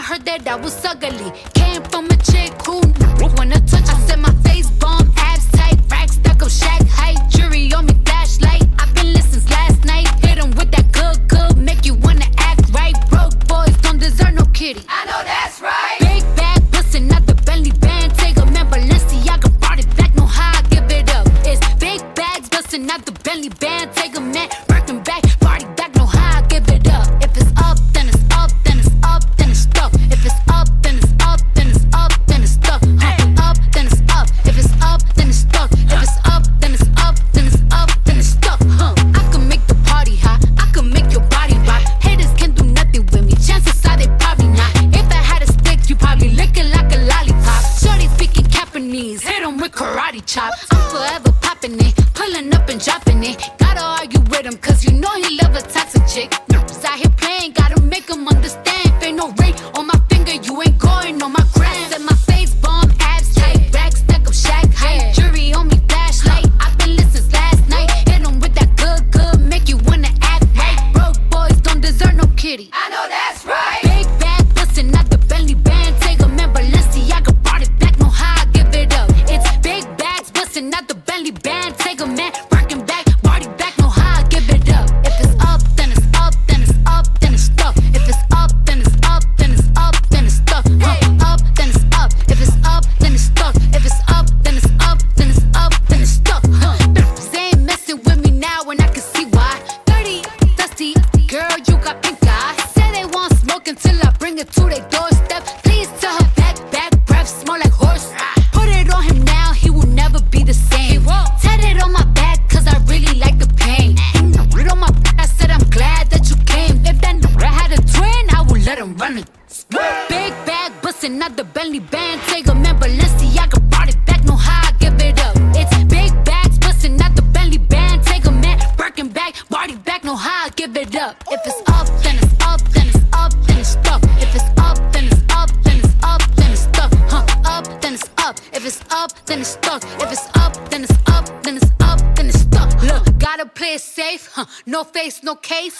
heard that I was ugly. Came from a chick who wanna touch. I said my face bomb, abs tight, racks stuck up shack height, jury on me flashlight. I've been listening since last night. Hit 'em with that good, make you wanna act right. Broke boys don't deserve no kitty. I know that's right. Big bag bustin' out the Bentley band. Take a man, Balenciaga brought it back. Know how I give it up. It's big bags bustin' out the Bentley band. Take a man, working back, party back. Know how I give it up. If it's up, then it's up, then it's up, then it's stuck. If it's up, then it's up, then it's up, then it's stuck. Up, then it's up. If it's up, then it's stuck. If it's up, then it's up, then it's up, then it's stuck. I can make the party hot. I can make your body rock. Haters can do nothing with me. Chances are they probably not. If I had a stick, you probably lick it like a lollipop. Shorty speaking Japanese, hit 'em with karate chops. I'm forever popping it, pulling up and dropping it. Gotta argue with him, cause you know he love a toxic chick. Niggas out here playing, gotta make him understand. If ain't no ring on my finger, you ain't going on my gram. Said my face bomb, abs tight, racks stuck up shack height, jury on me flashlight. I've been listening since last night. Hit 'em with that good, make you wanna act right. Broke boys don't deserve no kitty. I know that's right. Big bag bustin' out the Bentley band. Take a man, Balenciaga brought it back. Know how I give it up. It's big bags bustin' out the Bentley band. Take a man, rockin' back, party back. Know how I give it up. If it's up, then it's up, then it's up, then it's stuck. If it's up, then it's up, then it's up, then it's stuck. Up, then it's up. If it's up, then it's stuck. If it's up, then it's up, then it's up, then it's stuck. They ain't messing with me now, and I can see why. 30, dusty, girl, you got pink eye. Say they want smoke until I bring it to their doorstep. Please tell her back, breath smell like horse. Put it on him now, he will never be the same. Tat it on my back, cause I really like the pain. Read on my back, I said I'm glad that you came. If that nigga had a twin, I would let him run it. Big bag bustin' out the Bentley band. Take a man, Balenciaga brought it back. Know how I give it up. It's big bags bustin' out the Bentley band. Take a man, working back, party back. Know how I give it up. If it's up, then it's up, then it's up, then it's stuck. If it's up, then it's up, then it's up, then it's stuck. Up, then it's up. If it's up, then it's stuck. If it's up, then it's up, then it's up, then it's stuck. Look, gotta play it safe. No face, no case.